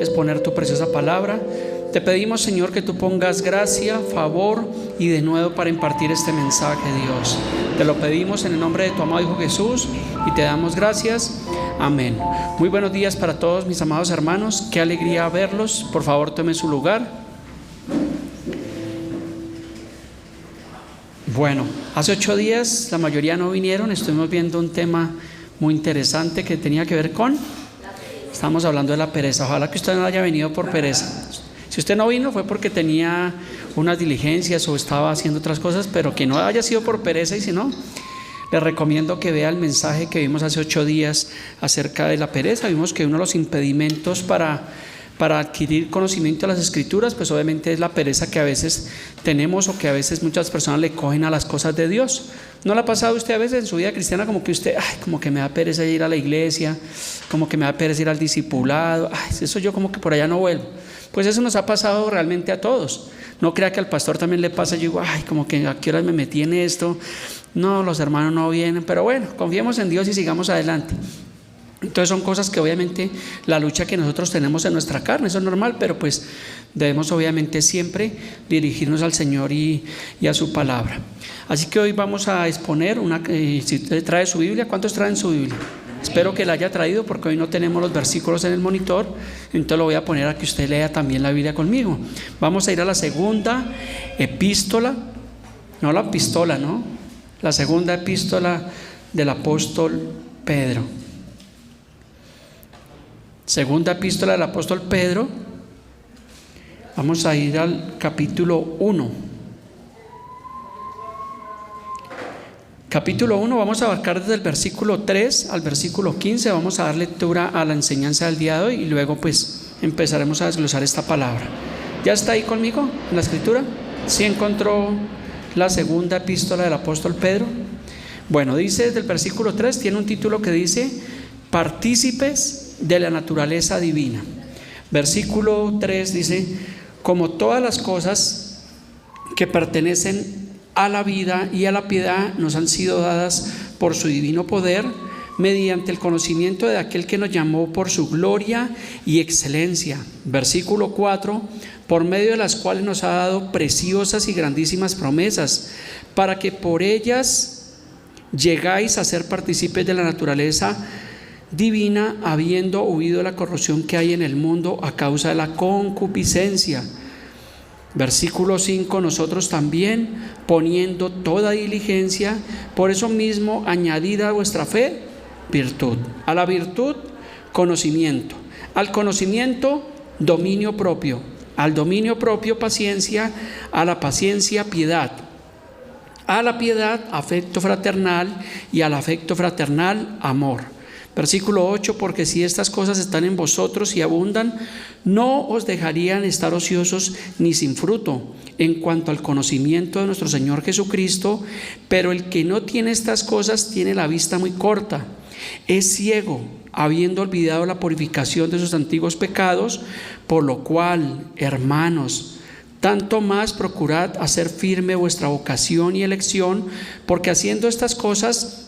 exponer tu preciosa palabra. Te pedimos, Señor, que tú pongas gracia, favor y denuedo para impartir este mensaje, Dios. Te lo pedimos en el nombre de tu amado Hijo Jesús y te damos gracias. Amén. Muy buenos días para todos mis amados hermanos. Qué alegría verlos. Por favor, tomen su lugar. Bueno, hace 8 días la mayoría no vinieron. Estuvimos viendo un tema muy interesante que tenía que ver con... Estamos hablando de la pereza. Ojalá que usted no haya venido por pereza. Si usted no vino fue porque tenía unas diligencias o estaba haciendo otras cosas, pero que no haya sido por pereza. Y si no, le recomiendo que vea el mensaje que vimos hace 8 días acerca de la pereza. Vimos que uno de los impedimentos para adquirir conocimiento de las Escrituras, pues obviamente es la pereza que a veces tenemos o que a veces muchas personas le cogen a las cosas de Dios. ¿No le ha pasado a usted a veces en su vida cristiana como que usted, como que me da pereza ir a la iglesia, como que me da pereza ir al discipulado, eso yo como que por allá no vuelvo? Pues eso nos ha pasado realmente a todos. No crea que al pastor también le pasa, yo digo, como que a qué horas me metí en esto, no, los hermanos no vienen, pero bueno, confiemos en Dios y sigamos adelante. Entonces son cosas que obviamente la lucha que nosotros tenemos en nuestra carne, eso es normal, pero pues debemos obviamente siempre dirigirnos al Señor y a su palabra. Así que hoy vamos a exponer si usted trae su Biblia, ¿cuántos traen su Biblia? Espero que la haya traído porque hoy no tenemos los versículos en el monitor, entonces lo voy a poner a que usted lea también la Biblia conmigo. Vamos a ir a la segunda epístola, no la pistola, ¿no? La segunda epístola del apóstol Pedro. Segunda epístola del apóstol Pedro. Vamos a ir al capítulo 1. Capítulo 1, vamos a abarcar desde el versículo 3 al versículo 15. Vamos a dar lectura a la enseñanza del día de hoy y luego pues empezaremos a desglosar esta palabra. ¿Ya está ahí conmigo en la escritura? ¿Sí encontró la segunda epístola del apóstol Pedro? Bueno, dice desde el versículo 3, tiene un título que dice Partícipes de la naturaleza divina. Versículo 3 dice: como todas las cosas que pertenecen a la vida y a la piedad nos han sido dadas por su divino poder, mediante el conocimiento de aquel que nos llamó por su gloria y excelencia. Versículo 4: por medio de las cuales nos ha dado preciosas y grandísimas promesas, para que por ellas llegáis a ser partícipes de la naturaleza divina, habiendo huido la corrupción que hay en el mundo a causa de la concupiscencia. Versículo 5: nosotros también, poniendo toda diligencia, por eso mismo añadida a vuestra fe virtud, a la virtud conocimiento, al conocimiento dominio propio, al dominio propio paciencia, a la paciencia piedad, a la piedad afecto fraternal y al afecto fraternal amor. Versículo 8: porque si estas cosas están en vosotros y abundan, no os dejarían estar ociosos ni sin fruto en cuanto al conocimiento de nuestro Señor Jesucristo. Pero el que no tiene estas cosas tiene la vista muy corta, es ciego, habiendo olvidado la purificación de sus antiguos pecados. Por lo cual, hermanos, tanto más procurad hacer firme vuestra vocación y elección, porque haciendo estas cosas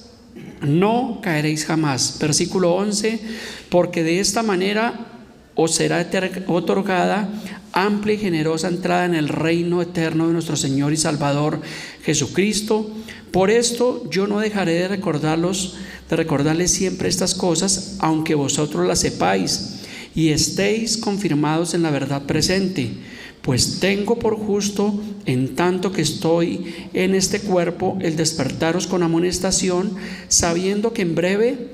no caeréis jamás. Versículo 11: porque de esta manera os será otorgada amplia y generosa entrada en el reino eterno de nuestro Señor y Salvador Jesucristo. Por esto yo no dejaré de recordarles siempre estas cosas, aunque vosotros las sepáis y estéis confirmados en la verdad presente. Pues tengo por justo, en tanto que estoy en este cuerpo, el despertaros con amonestación, sabiendo que en breve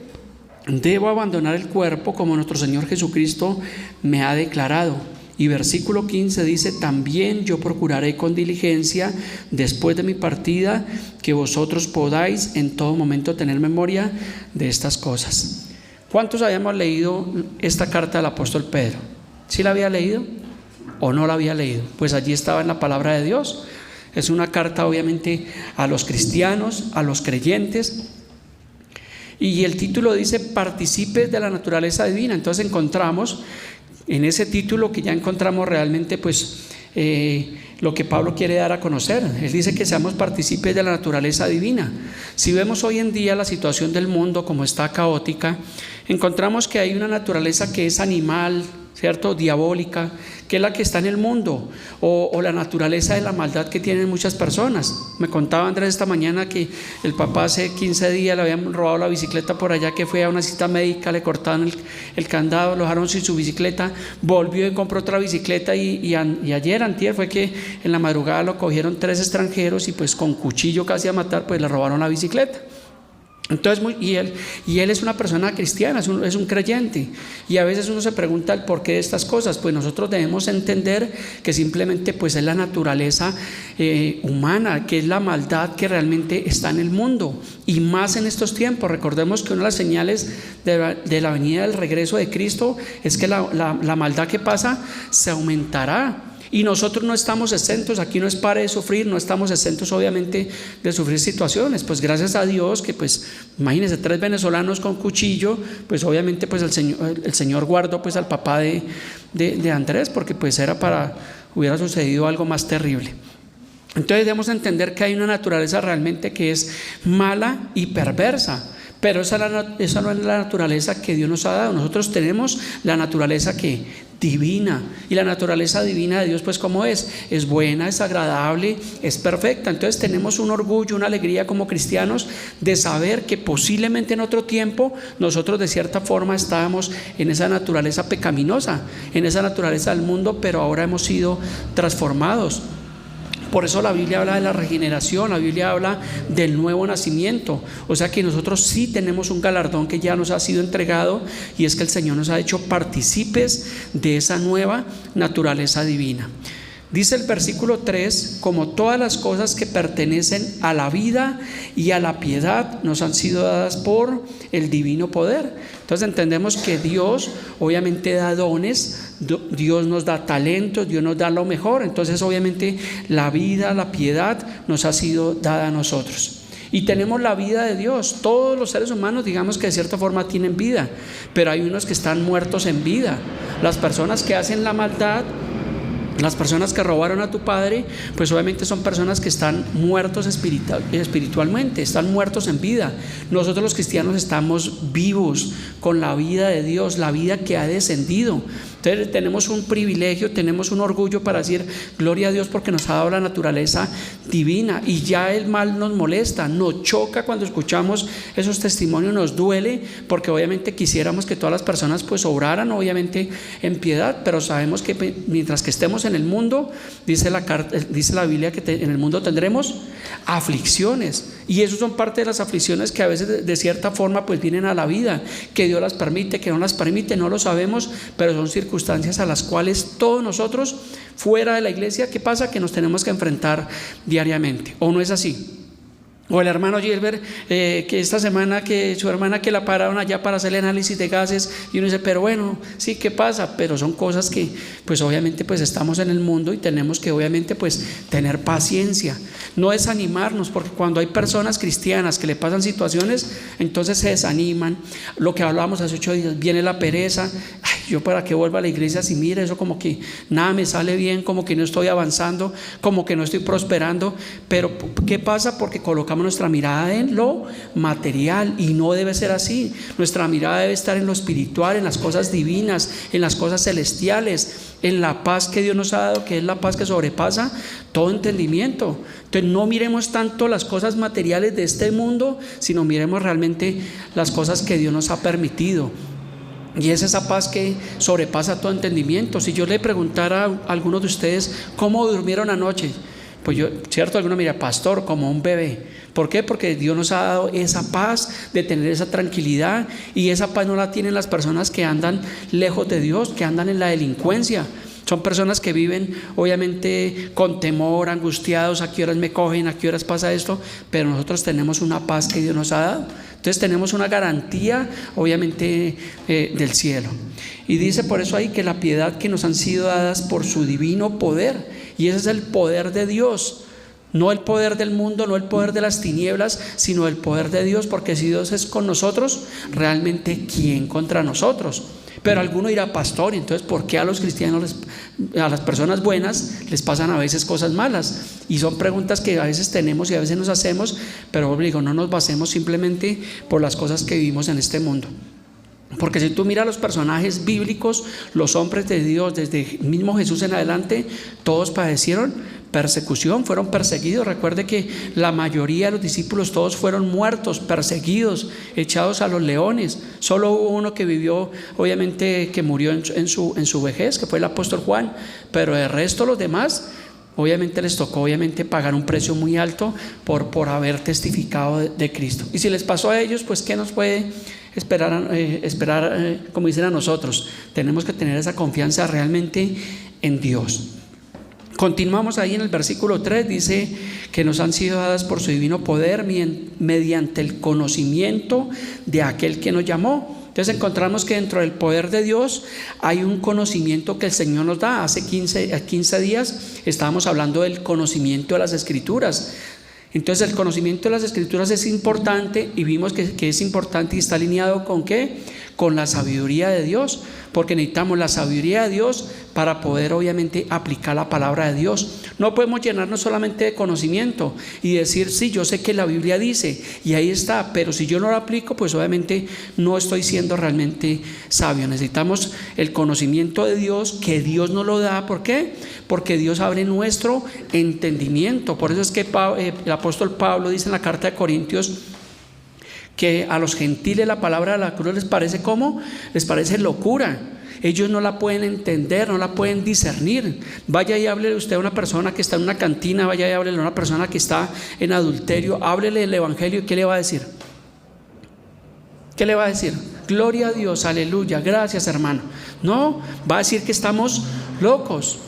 debo abandonar el cuerpo, como nuestro Señor Jesucristo me ha declarado. Y versículo 15 dice: también yo procuraré con diligencia, después de mi partida, que vosotros podáis en todo momento tener memoria de estas cosas. ¿Cuántos habíamos leído esta carta del apóstol Pedro? ¿Sí la había leído o no la había leído? Pues allí estaba en la palabra de Dios. Es una carta obviamente a los cristianos, a los creyentes, y el título dice partícipes de la naturaleza divina. Entonces encontramos en ese título que ya encontramos realmente pues lo que Pablo quiere dar a conocer. Él dice que seamos partícipes de la naturaleza divina. Si vemos hoy en día la situación del mundo como está caótica, encontramos que hay una naturaleza que es animal, ¿cierto? Diabólica, que es la que está en el mundo, o la naturaleza de la maldad que tienen muchas personas. Me contaba Andrés esta mañana que el papá hace 15 días le habían robado la bicicleta por allá, que fue a una cita médica, le cortaron el candado, lo dejaron sin su bicicleta, volvió y compró otra bicicleta y ayer, antier, fue que en la madrugada lo cogieron 3 extranjeros y pues con cuchillo casi a matar, pues le robaron la bicicleta. Entonces, y él es una persona cristiana, es un creyente, y a veces uno se pregunta el porqué de estas cosas. Pues nosotros debemos entender que simplemente pues es la naturaleza humana, que es la maldad que realmente está en el mundo, y más en estos tiempos. Recordemos que una de las señales de la venida del regreso de Cristo es que la maldad que pasa se aumentará. Y nosotros no estamos exentos, aquí no es pare de sufrir, no estamos exentos obviamente de sufrir situaciones. Pues gracias a Dios que pues imagínense 3 venezolanos con cuchillo, pues obviamente pues el Señor guardó pues al papá de Andrés, porque pues hubiera sucedido algo más terrible. Entonces debemos entender que hay una naturaleza realmente que es mala y perversa. Pero esa no es la naturaleza que Dios nos ha dado. Nosotros tenemos la naturaleza divina, y la naturaleza divina de Dios pues ¿cómo es? Es buena, es agradable, es perfecta. Entonces tenemos un orgullo, una alegría como cristianos de saber que posiblemente en otro tiempo nosotros de cierta forma estábamos en esa naturaleza pecaminosa, en esa naturaleza del mundo, pero ahora hemos sido transformados. Por eso la Biblia habla de la regeneración, la Biblia habla del nuevo nacimiento. O sea que nosotros sí tenemos un galardón que ya nos ha sido entregado, y es que el Señor nos ha hecho partícipes de esa nueva naturaleza divina. Dice el versículo 3: como todas las cosas que pertenecen a la vida y a la piedad nos han sido dadas por el divino poder. Entonces entendemos que Dios obviamente da dones, Dios nos da talentos, Dios nos da lo mejor. Entonces obviamente la vida, la piedad nos ha sido dada a nosotros. Y tenemos la vida de Dios. Todos los seres humanos, digamos que de cierta forma tienen vida, pero hay unos que están muertos en vida. Las personas que hacen la maldad, las personas que robaron a tu padre, pues obviamente son personas que están muertos espiritualmente, están muertos en vida. Nosotros los cristianos estamos vivos con la vida de Dios, la vida que ha descendido. Entonces tenemos un privilegio, tenemos un orgullo para decir gloria a Dios, porque nos ha dado la naturaleza divina. Y ya el mal nos molesta, nos choca cuando escuchamos esos testimonios, nos duele, porque obviamente quisiéramos que todas las personas pues obraran obviamente en piedad, pero sabemos que mientras que estemos en el mundo, dice la Biblia que en el mundo tendremos aflicciones, y eso son parte de las aflicciones que a veces de cierta forma pues vienen a la vida, que Dios las permite, que no las permite, no lo sabemos, pero son circunstancias a las cuales todos nosotros fuera de la iglesia, ¿qué pasa? Que nos tenemos que enfrentar diariamente. ¿O no es así? O el hermano Gilbert, que esta semana que su hermana que la pararon allá para hacer el análisis de gases, y uno dice, pero bueno, sí, ¿qué pasa? Pero son cosas que pues obviamente pues estamos en el mundo y tenemos que obviamente pues tener paciencia, no desanimarnos, porque cuando hay personas cristianas que le pasan situaciones, entonces se desaniman. Lo que hablábamos hace 8 días, viene la pereza. Ay, yo para qué vuelvo a la iglesia si mira eso como que nada me sale bien, como que no estoy avanzando, como que no estoy prosperando. Pero ¿qué pasa? Porque colocamos nuestra mirada en lo material, y no debe ser así. Nuestra mirada debe estar en lo espiritual, en las cosas divinas, en las cosas celestiales, en la paz que Dios nos ha dado, que es la paz que sobrepasa todo entendimiento. Entonces no miremos tanto las cosas materiales de este mundo, sino miremos realmente las cosas que Dios nos ha permitido. Y es esa paz que sobrepasa todo entendimiento. Si yo le preguntara a algunos de ustedes cómo durmieron anoche, pues cierto, alguno mira, pastor, como un bebé. ¿Por qué? Porque Dios nos ha dado esa paz de tener esa tranquilidad, y esa paz no la tienen las personas que andan lejos de Dios, que andan en la delincuencia. Son personas que viven obviamente con temor, angustiados, a qué horas me cogen, a qué horas pasa esto, pero nosotros tenemos una paz que Dios nos ha dado. Entonces tenemos una garantía obviamente del cielo. Y dice por eso ahí que la piedad que nos han sido dadas por su divino poder, y ese es el poder de Dios. No el poder del mundo, no el poder de las tinieblas, sino el poder de Dios, porque si Dios es con nosotros, realmente ¿quién contra nosotros? Pero alguno dirá, pastor, entonces ¿por qué a los cristianos, a las personas buenas, les pasan a veces cosas malas? Y son preguntas que a veces tenemos y a veces nos hacemos, pero digo, no nos basemos simplemente por las cosas que vivimos en este mundo. Porque si tú miras los personajes bíblicos, los hombres de Dios, desde mismo Jesús en adelante, todos padecieron persecución, fueron perseguidos. Recuerde que la mayoría de los discípulos todos fueron muertos, perseguidos, echados a los leones. Solo hubo uno que vivió, obviamente, que murió en su vejez, que fue el apóstol Juan, pero el resto, los demás, obviamente les tocó pagar un precio muy alto por haber testificado de Cristo. Y si les pasó a ellos, pues ¿qué nos puede esperar, como dicen a nosotros? Tenemos que tener esa confianza realmente en Dios. Continuamos ahí en el versículo 3, dice que nos han sido dadas por su divino poder mediante el conocimiento de aquel que nos llamó. Entonces encontramos que dentro del poder de Dios hay un conocimiento que el Señor nos da. Hace 15 días estábamos hablando del conocimiento de las Escrituras. Entonces el conocimiento de las Escrituras es importante, y vimos que es importante y está alineado ¿con qué? Con la sabiduría de Dios, porque necesitamos la sabiduría de Dios para poder obviamente aplicar la palabra de Dios. No podemos llenarnos solamente de conocimiento y decir, sí, yo sé que la Biblia dice y ahí está, pero si yo no lo aplico, pues obviamente no estoy siendo realmente sabio. Necesitamos el conocimiento de Dios, que Dios nos lo da. ¿Por qué? Porque Dios abre nuestro entendimiento. Por eso es que el apóstol Pablo dice en la carta de Corintios que a los gentiles la palabra de la cruz les parece ¿cómo? Les parece locura. Ellos no la pueden entender, no la pueden discernir. Vaya y háblele usted a una persona que está en una cantina, vaya y háblele a una persona que está en adulterio, háblele del evangelio, ¿y qué le va a decir? ¿Qué le va a decir? Gloria a Dios, aleluya, gracias hermano. No, va a decir que estamos locos.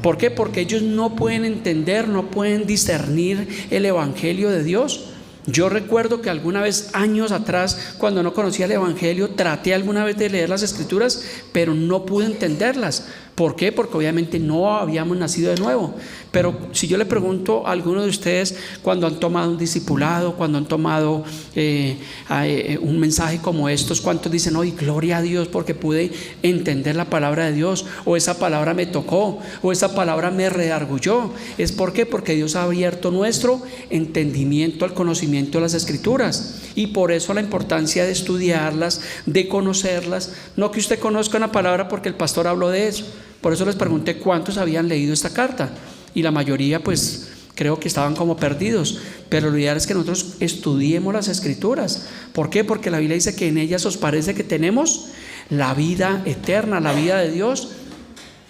¿Por qué? Porque ellos no pueden entender, no pueden discernir el evangelio de Dios. Yo recuerdo que alguna vez, años atrás, cuando no conocía el evangelio, traté alguna vez de leer las Escrituras, pero no pude entenderlas. ¿Por qué? Porque obviamente no habíamos nacido de nuevo. Pero si yo le pregunto a alguno de ustedes, cuando han tomado un discipulado, cuando han tomado un mensaje como estos, ¿cuántos dicen, hoy gloria a Dios porque pude entender la palabra de Dios? O esa palabra me tocó, o esa palabra me redargulló. ¿Es por qué? Porque Dios ha abierto nuestro entendimiento al conocimiento de las Escrituras. Y por eso la importancia de estudiarlas, de conocerlas. No que usted conozca una palabra porque el pastor habló de eso. Por eso les pregunté cuántos habían leído esta carta, y la mayoría pues creo que estaban como perdidos. Pero lo ideal es que nosotros estudiemos las Escrituras. ¿Por qué? Porque la Biblia dice que en ellas os parece que tenemos la vida eterna, la vida de Dios.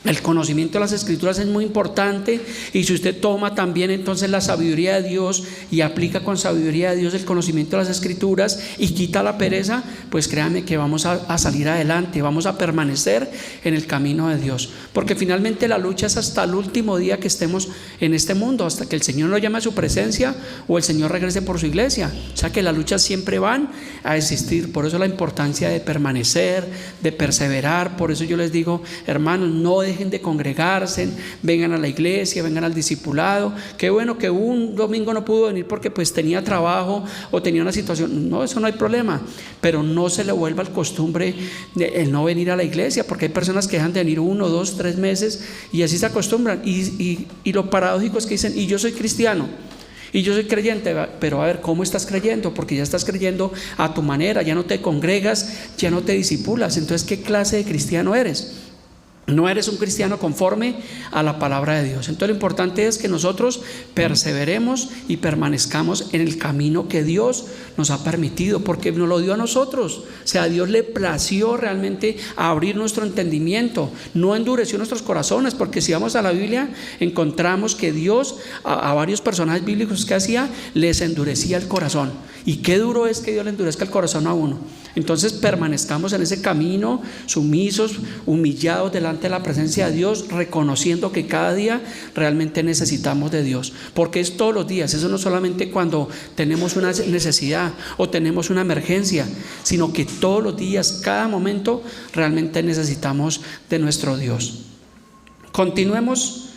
El conocimiento de las Escrituras es muy importante, y si usted toma también entonces la sabiduría de Dios y aplica con sabiduría de Dios el conocimiento de las Escrituras y quita la pereza, pues créanme que vamos a salir adelante, vamos a permanecer en el camino de Dios, porque finalmente la lucha es hasta el último día que estemos en este mundo, hasta que el Señor nos llame a su presencia o el Señor regrese por su iglesia. O sea que las luchas siempre van a existir. Por eso la importancia de permanecer, de perseverar. Por eso yo les digo, hermanos, no dejen de congregarse, vengan a la iglesia, vengan al discipulado. Qué bueno que un domingo no pudo venir porque pues tenía trabajo o tenía una situación. No, eso no hay problema, pero no se le vuelva al costumbre el no venir a la iglesia, porque hay personas que dejan de venir 1, 2, 3 meses y así se acostumbran. Y lo paradójico es que dicen, y yo soy cristiano y yo soy creyente, pero a ver, ¿cómo estás creyendo? Porque ya estás creyendo a tu manera, ya no te congregas, ya no te discipulas. Entonces, ¿qué clase de cristiano eres? No eres un cristiano conforme a la palabra de Dios. Entonces lo importante es que nosotros perseveremos y permanezcamos en el camino que Dios nos ha permitido, porque nos lo dio a nosotros. O sea, a Dios le plació realmente abrir nuestro entendimiento, no endureció nuestros corazones, porque si vamos a la Biblia encontramos que Dios a varios personajes bíblicos que hacía, les endurecía el corazón. Y qué duro es que Dios le endurezca el corazón a uno. Entonces permanezcamos en ese camino, sumisos, humillados delante de la presencia de Dios, reconociendo que cada día realmente necesitamos de Dios, porque es todos los días. Eso no solamente cuando tenemos una necesidad o tenemos una emergencia, sino que todos los días, cada momento, realmente necesitamos de nuestro Dios. Continuemos.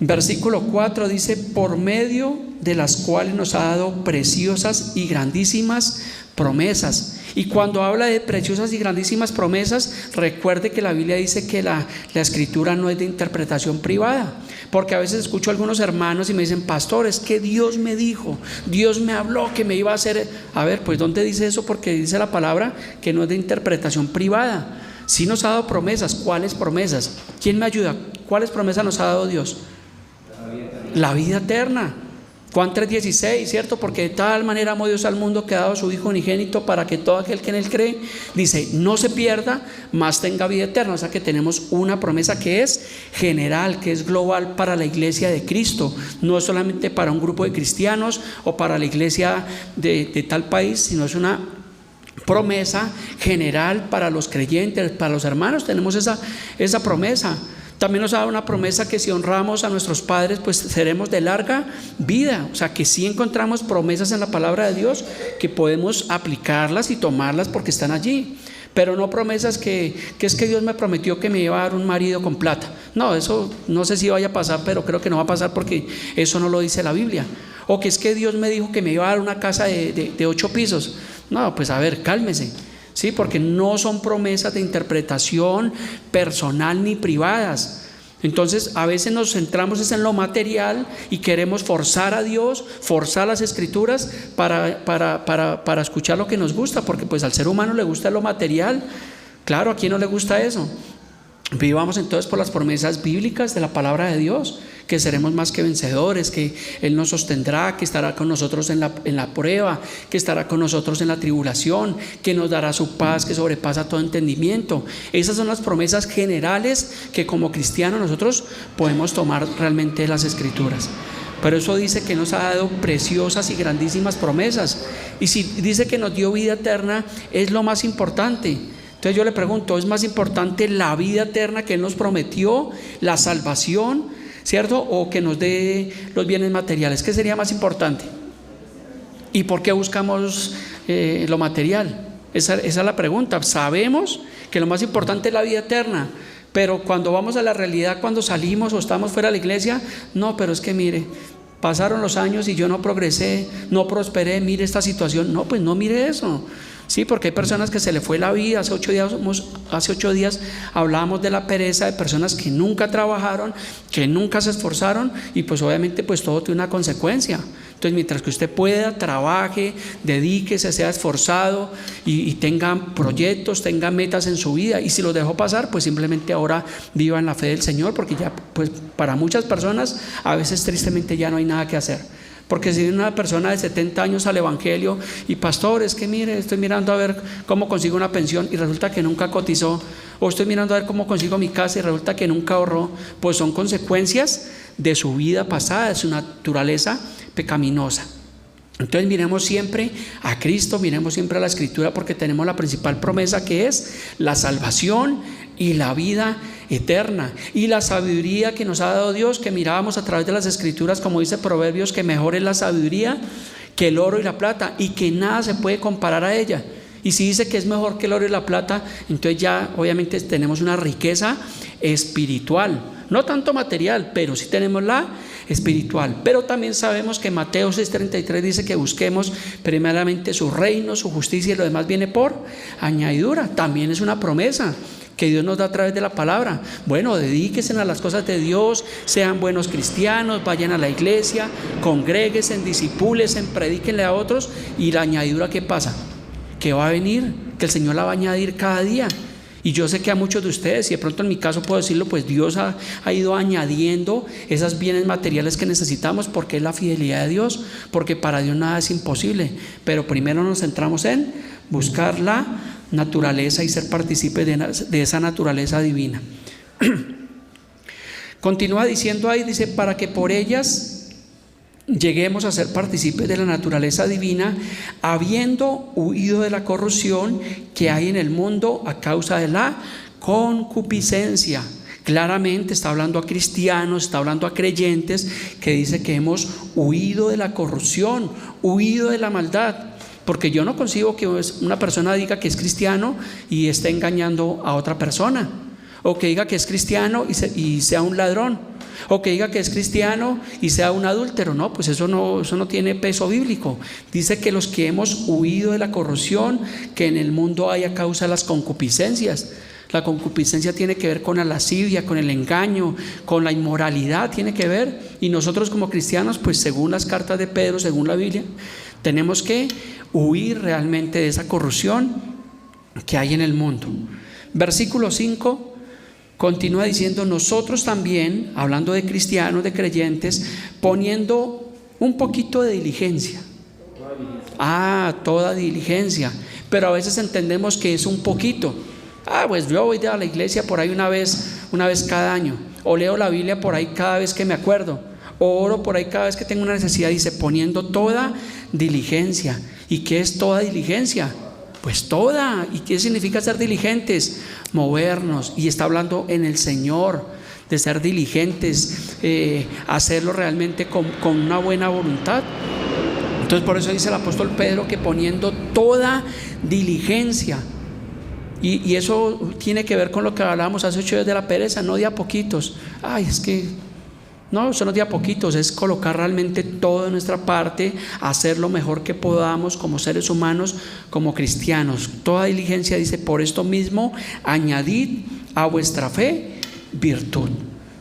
Versículo 4 dice, por medio de las cuales nos ha dado preciosas y grandísimas promesas. Y cuando habla de preciosas y grandísimas promesas, recuerde que la Biblia dice que la Escritura no es de interpretación privada. Porque a veces escucho a algunos hermanos y me dicen: pastor, es que Dios me dijo, Dios me habló que me iba a hacer. A ver, pues ¿dónde dice eso? Porque dice la palabra que no es de interpretación privada. Sí nos ha dado promesas. ¿Cuáles promesas? ¿Quién me ayuda? ¿Cuáles promesas nos ha dado Dios? La vida eterna. Juan 3:16, ¿cierto? Porque de tal manera amó Dios al mundo que ha dado a su Hijo unigénito para que todo aquel que en Él cree, dice, no se pierda, mas tenga vida eterna. O sea que tenemos una promesa que es general, que es global para la iglesia de Cristo. No es solamente para un grupo de cristianos o para la iglesia de tal país, sino es una promesa general para los creyentes, para los hermanos. Tenemos esa promesa. También nos ha dado una promesa que si honramos a nuestros padres, pues seremos de larga vida. O sea que sí encontramos promesas en la palabra de Dios que podemos aplicarlas y tomarlas porque están allí. Pero no promesas que es que Dios me prometió que me iba a dar un marido con plata. No, eso no sé si vaya a pasar, pero creo que no va a pasar porque eso no lo dice la Biblia. O que es que Dios me dijo que me iba a dar una casa de 8 pisos. No, pues a ver, cálmese. Sí, porque no son promesas de interpretación personal ni privadas. Entonces a veces nos centramos en lo material y queremos forzar a Dios, forzar las escrituras para escuchar lo que nos gusta, porque pues al ser humano le gusta lo material. Claro, ¿a quién no le gusta eso? Vivamos entonces por las promesas bíblicas de la palabra de Dios, que seremos más que vencedores, que Él nos sostendrá, que estará con nosotros en la prueba, que estará con nosotros en la tribulación, que nos dará su paz que sobrepasa todo entendimiento. Esas son las promesas generales que como cristianos nosotros podemos tomar realmente de las escrituras. Pero eso dice que nos ha dado preciosas y grandísimas promesas. Y si dice que nos dio vida eterna, es lo más importante. Entonces yo le pregunto, ¿es más importante la vida eterna que Él nos prometió, la salvación, ¿cierto? O que nos dé los bienes materiales? ¿Qué sería más importante? ¿Y por qué buscamos lo material? Esa es la pregunta. Sabemos que lo más importante es la vida eterna, pero cuando vamos a la realidad, cuando salimos o estamos fuera de la iglesia, no, pero es que mire, pasaron los años y yo no progresé, no prosperé, mire esta situación. No, pues no mire eso. Sí, porque hay personas que se le fue la vida. Hace 8 días hablábamos de la pereza, de personas que nunca trabajaron, que nunca se esforzaron, y pues obviamente pues todo tiene una consecuencia. Entonces mientras que usted pueda, trabaje, dedíquese, sea esforzado y tenga proyectos, tenga metas en su vida, y si los dejó pasar, pues simplemente ahora viva en la fe del Señor, porque ya pues para muchas personas a veces tristemente ya no hay nada que hacer. Porque si una persona de 70 años al evangelio y pastor, es que mire, estoy mirando a ver cómo consigo una pensión y resulta que nunca cotizó, o estoy mirando a ver cómo consigo mi casa y resulta que nunca ahorró, pues son consecuencias de su vida pasada, de su naturaleza pecaminosa. Entonces miremos siempre a Cristo, miremos siempre a la Escritura, porque tenemos la principal promesa, que es la salvación y la vida eterna, y la sabiduría que nos ha dado Dios, que mirábamos a través de las Escrituras, como dice Proverbios, que mejor es la sabiduría que el oro y la plata, y que nada se puede comparar a ella. Y si dice que es mejor que el oro y la plata, entonces ya obviamente tenemos una riqueza espiritual, no tanto material, pero sí tenemos la espiritual. Pero también sabemos que Mateo 6:33 dice que busquemos primeramente su reino, su justicia, y lo demás viene por añadidura. También es una promesa que Dios nos da a través de la palabra. Bueno, dedíquense a las cosas de Dios, sean buenos cristianos, vayan a la iglesia, congréguense, disipúlense, predíquenle a otros, y la añadidura, ¿qué pasa? Que va a venir, que el Señor la va a añadir cada día. Y yo sé que a muchos de ustedes, y de pronto en mi caso puedo decirlo, pues Dios ha ido añadiendo esos bienes materiales que necesitamos, porque es la fidelidad de Dios, porque para Dios nada es imposible. Pero primero nos centramos en buscar la naturaleza y ser partícipes de esa naturaleza divina. Continúa diciendo ahí, dice, para que por ellas lleguemos a ser partícipes de la naturaleza divina, habiendo huido de la corrupción que hay en el mundo a causa de la concupiscencia. Claramente está hablando a cristianos, está hablando a creyentes, que dice que hemos huido de la corrupción, huido de la maldad. Porque yo no concibo que una persona diga que es cristiano y esté engañando a otra persona, o que diga que es cristiano y sea un ladrón, o que diga que es cristiano y sea un adúltero. No, pues eso no tiene peso bíblico. Dice que los que hemos huido de la corrupción que en el mundo hay a causa de las concupiscencias. La concupiscencia tiene que ver con la lascivia, con el engaño, con la inmoralidad, tiene que ver. Y nosotros como cristianos, pues según las cartas de Pedro, según la Biblia, tenemos que huir realmente de esa corrupción que hay en el mundo. Versículo 5 continúa diciendo: nosotros también, hablando de cristianos, de creyentes, poniendo un poquito de diligencia. Toda diligencia. Pero a veces entendemos que es un poquito. Pues yo voy a la iglesia por ahí una vez cada año, o leo la Biblia por ahí cada vez que me acuerdo, o oro por ahí cada vez que tengo una necesidad. Dice, poniendo toda diligencia. ¿Y qué es toda diligencia? Pues toda. ¿Y qué significa ser diligentes? Movernos. Y está hablando en el Señor, de ser diligentes, hacerlo realmente con una buena voluntad. Entonces por eso dice el apóstol Pedro que poniendo toda diligencia. Y eso tiene que ver con lo que hablábamos hace 8 días de la pereza, no de a poquitos. Es que no, eso no es de a poquitos, es colocar realmente todo de nuestra parte, hacer lo mejor que podamos como seres humanos, como cristianos. Toda diligencia, dice, por esto mismo añadid a vuestra fe virtud.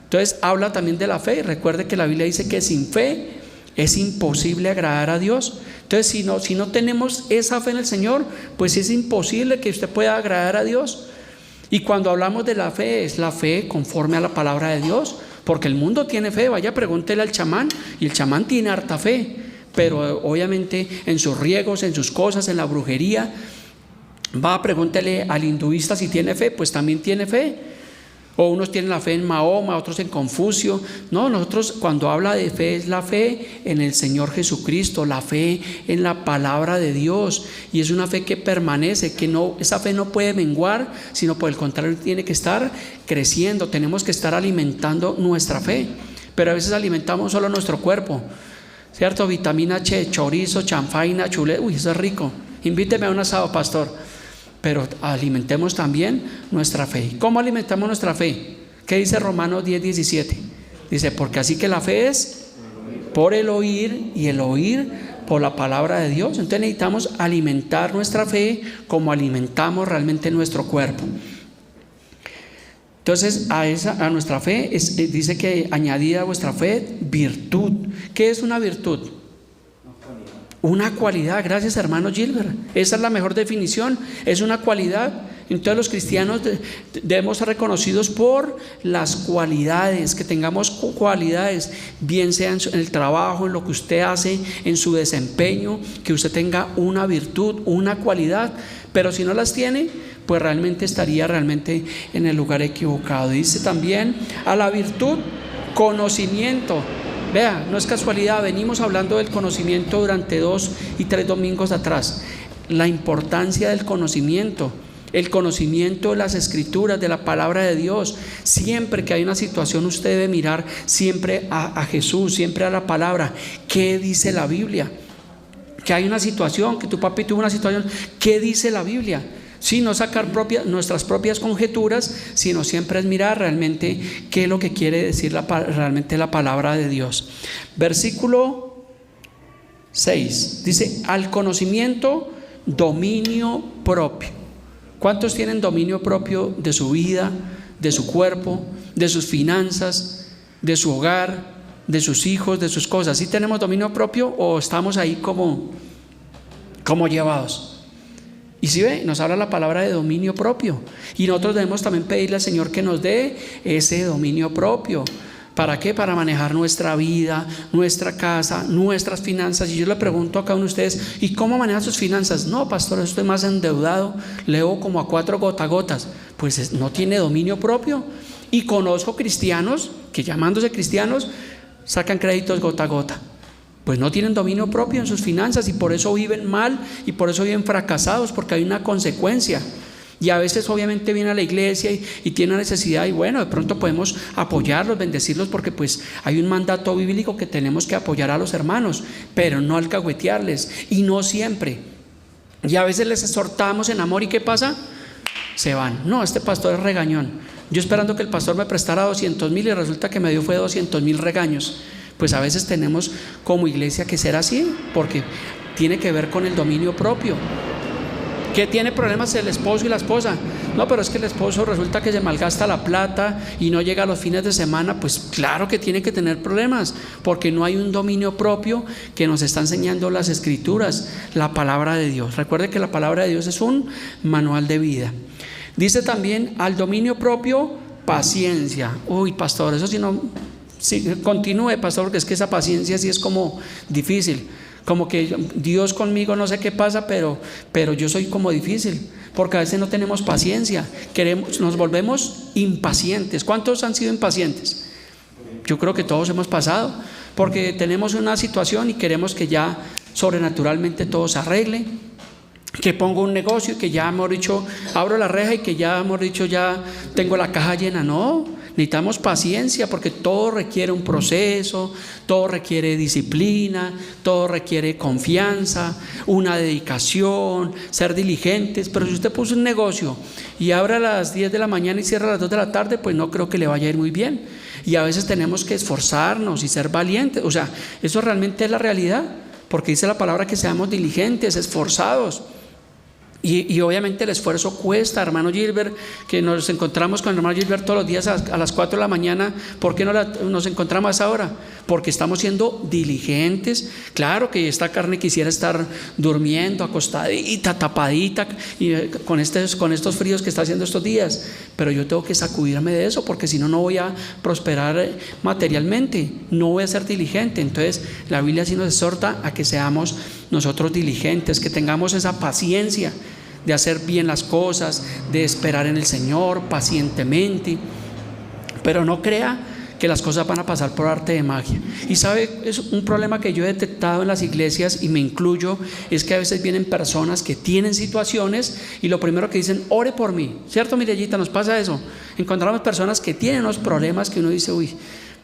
Entonces habla también de la fe. Recuerde que la Biblia dice que sin fe es imposible agradar a Dios. Entonces si no tenemos esa fe en el Señor, pues es imposible que usted pueda agradar a Dios. Y cuando hablamos de la fe, es la fe conforme a la palabra de Dios, porque el mundo tiene fe. Vaya, pregúntele al chamán, y el chamán tiene harta fe, pero obviamente en sus riegos, en sus cosas, en la brujería. Pregúntele al hinduista si tiene fe, pues también tiene fe. O unos tienen la fe en Mahoma, otros en Confucio. No, nosotros cuando habla de fe es la fe en el Señor Jesucristo, la fe en la palabra de Dios. Y es una fe que permanece, esa fe no puede menguar, sino por el contrario tiene que estar creciendo. Tenemos que estar alimentando nuestra fe. Pero a veces alimentamos solo nuestro cuerpo, ¿cierto? Vitamina H, chorizo, chanfaina, chulé. Eso es rico. Invíteme a un asado, pastor. Pero alimentemos también nuestra fe. ¿Cómo alimentamos nuestra fe? ¿Qué dice Romanos 10:17? Dice, porque así que la fe es por el oír, y el oír por la palabra de Dios. Entonces necesitamos alimentar nuestra fe como alimentamos realmente nuestro cuerpo. Entonces a nuestra fe dice que añadida a vuestra fe virtud. ¿Qué es una virtud? Una cualidad. Gracias, hermano Gilbert. Esa es la mejor definición. Es una cualidad. Entonces los cristianos debemos ser reconocidos por las cualidades, que tengamos cualidades, bien sea en el trabajo, en lo que usted hace, en su desempeño, que usted tenga una virtud, una cualidad. Pero si no las tiene, pues realmente estaría en el lugar equivocado. Dice también a la virtud conocimiento. Vea, no es casualidad, venimos hablando del conocimiento durante 2 y 3 domingos atrás. La importancia del conocimiento, el conocimiento de las escrituras, de la palabra de Dios. Siempre que hay una situación, usted debe mirar siempre a Jesús, siempre a la palabra. ¿Qué dice la Biblia? Que hay una situación, que tu papi tuvo una situación, ¿qué dice la Biblia? Sí, no sacar nuestras propias conjeturas, sino siempre es mirar realmente qué es lo que quiere decir realmente la palabra de Dios. Versículo 6 dice, al conocimiento, dominio propio. ¿Cuántos tienen dominio propio de su vida, de su cuerpo, de sus finanzas, de su hogar, de sus hijos, de sus cosas? ¿Sí tenemos dominio propio o estamos ahí como llevados? Y si ve, nos habla la palabra de dominio propio. Y nosotros debemos también pedirle al Señor que nos dé ese dominio propio. ¿Para qué? Para manejar nuestra vida, nuestra casa, nuestras finanzas. Y yo le pregunto a cada uno de ustedes, ¿y cómo manejan sus finanzas? No, pastor, estoy más endeudado, leo como a 4 gotagotas. Pues no tiene dominio propio. Y conozco cristianos que, llamándose cristianos, sacan créditos gota a gota. Pues no tienen dominio propio en sus finanzas, y por eso viven mal, y por eso viven fracasados, porque hay una consecuencia. Y a veces obviamente viene a la iglesia y tiene una necesidad, y bueno, de pronto podemos apoyarlos, bendecirlos, porque pues hay un mandato bíblico que tenemos que apoyar a los hermanos, pero no alcahuetearles, y no siempre. Y a veces les exhortamos en amor, ¿y qué pasa? Se van. No, este pastor es regañón. Yo esperando que el pastor me prestara 200,000 y resulta que me dio fue 200,000 regaños. Pues a veces tenemos como iglesia que ser así, porque tiene que ver con el dominio propio. ¿Que tiene problemas el esposo y la esposa? No, pero es que el esposo resulta que se malgasta la plata y no llega a los fines de semana. Pues claro que tiene que tener problemas, porque no hay un dominio propio que nos está enseñando las Escrituras, la palabra de Dios. Recuerde que la palabra de Dios es un manual de vida. Dice también al dominio propio, paciencia. Uy, pastor, eso sí no, sí, continúe, pastor, porque es que esa paciencia sí es como difícil. Como que Dios conmigo no sé qué pasa, pero yo soy como difícil, porque a veces no tenemos paciencia, nos volvemos impacientes. ¿Cuántos han sido impacientes? Yo creo que todos hemos pasado, porque tenemos una situación y queremos que ya sobrenaturalmente todo se arregle, que pongo un negocio y que ya hemos dicho, abro la reja y que ya hemos dicho, ya tengo la caja llena. No, necesitamos paciencia, porque todo requiere un proceso, todo requiere disciplina, todo requiere confianza, una dedicación, ser diligentes. Pero si usted puso un negocio y abre a las 10 de la mañana y cierra a las 2 de la tarde, pues no creo que le vaya a ir muy bien. Y a veces tenemos que esforzarnos y ser valientes. O sea, eso realmente es la realidad, porque dice la palabra que seamos diligentes, esforzados. Y obviamente el esfuerzo cuesta, hermano Gilbert, que nos encontramos con el hermano Gilbert todos los días a las 4 de la mañana. ¿Por qué no nos encontramos a esa hora? Porque estamos siendo diligentes. Claro que esta carne quisiera estar durmiendo, acostadita, tapadita, y con estos fríos que está haciendo estos días, pero yo tengo que sacudirme de eso, porque si no, no voy a prosperar materialmente, no voy a ser diligente. Entonces la Biblia sí nos exhorta a que seamos nosotros diligentes, que tengamos esa paciencia de hacer bien las cosas, de esperar en el Señor pacientemente. Pero no crea que las cosas van a pasar por arte de magia. Y sabe, es un problema que yo he detectado en las iglesias, y me incluyo, es que a veces vienen personas que tienen situaciones y lo primero que dicen, ore por mí. ¿Cierto, Mirellita? Nos pasa eso. Encontramos personas que tienen unos problemas que uno dice, uy,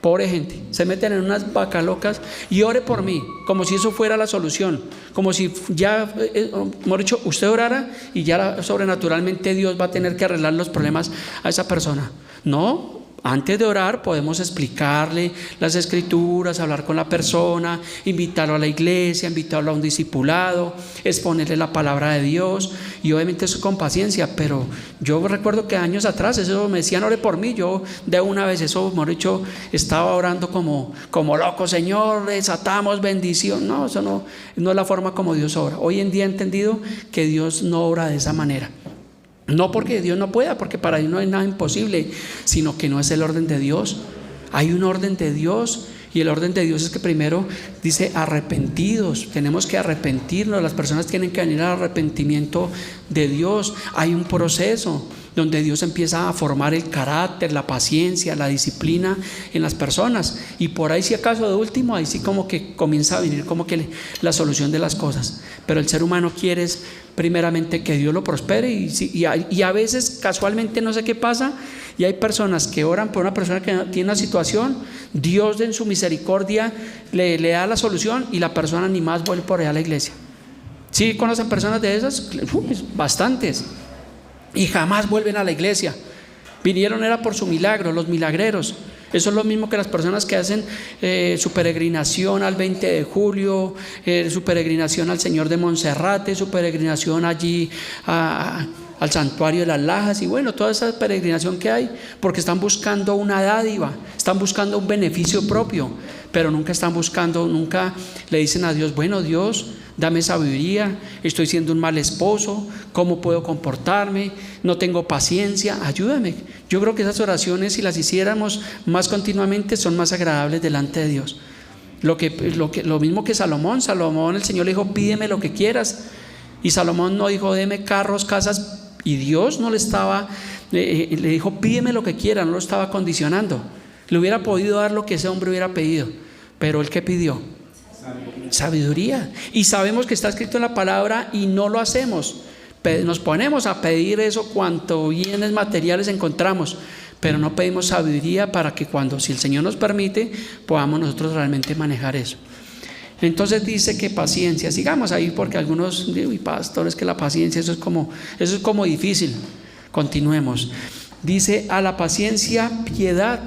pobre gente, se meten en unas vacas locas y ore por mí, como si eso fuera la solución, como si ya, hemos dicho, usted orara y ya sobrenaturalmente Dios va a tener que arreglar los problemas a esa persona. No. Antes de orar podemos explicarle las Escrituras, hablar con la persona, invitarlo a la iglesia, invitarlo a un discipulado, exponerle la palabra de Dios, y obviamente eso con paciencia. Pero yo recuerdo que años atrás eso me decían, ore por mí. Yo de una vez eso, hemos dicho, estaba orando como loco, Señor, desatamos bendición. No, eso no es la forma como Dios obra. Hoy en día he entendido que Dios no obra de esa manera. No porque Dios no pueda, porque para Dios no hay nada imposible, sino que no es el orden de Dios. Hay un orden de Dios, y el orden de Dios es que primero dice arrepentidos. Tenemos que arrepentirnos, las personas tienen que venir al arrepentimiento de Dios. Hay un proceso donde Dios empieza a formar el carácter, la paciencia, la disciplina en las personas, y por ahí, si acaso de último, ahí sí como que comienza a venir como que la solución de las cosas. Pero el ser humano quiere primeramente que Dios lo prospere, y a veces casualmente no sé qué pasa, y hay personas que oran por una persona que tiene una situación, Dios en su misericordia le da la solución, y la persona ni más vuelve por allá a la iglesia. ¿Sí conocen personas de esas? Bastantes. Y jamás vuelven a la iglesia. Vinieron era por su milagro, los milagreros. Eso es lo mismo que las personas que hacen su peregrinación al 20 de julio, su peregrinación al Señor de Monserrate, su peregrinación allí al santuario de las Lajas, y bueno, toda esa peregrinación que hay, porque están buscando una dádiva, están buscando un beneficio propio, pero nunca le dicen a Dios, bueno, Dios, dame sabiduría, estoy siendo un mal esposo, ¿cómo puedo comportarme? No tengo paciencia, ayúdame. Yo creo que esas oraciones, si las hiciéramos más continuamente, son más agradables delante de Dios. Lo mismo que Salomón, el Señor le dijo, pídeme lo que quieras, y Salomón no dijo, deme carros, casas, y Dios no le dijo, pídeme lo que quiera, no lo estaba condicionando. Le hubiera podido dar lo que ese hombre hubiera pedido, pero ¿él qué pidió? Sabiduría. Y sabemos que está escrito en la palabra y no lo hacemos. Nos ponemos a pedir eso cuanto bienes materiales encontramos, pero no pedimos sabiduría para que si el Señor nos permite, podamos nosotros realmente manejar eso. Entonces dice que paciencia. Sigamos ahí, porque algunos digo, pastores, que la paciencia eso es como difícil. Continuemos. Dice a la paciencia piedad,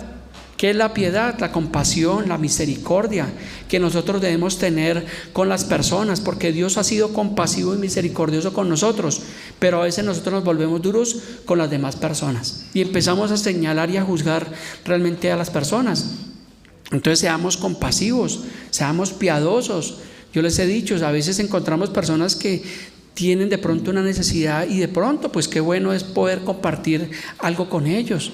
¿Qué es la piedad? La compasión, la misericordia que nosotros debemos tener con las personas, porque Dios ha sido compasivo y misericordioso con nosotros, pero a veces nosotros nos volvemos duros con las demás personas y empezamos a señalar y a juzgar realmente a las personas. Entonces seamos compasivos, seamos piadosos. Yo les he dicho, a veces encontramos personas que tienen de pronto una necesidad y de pronto pues qué bueno es poder compartir algo con ellos.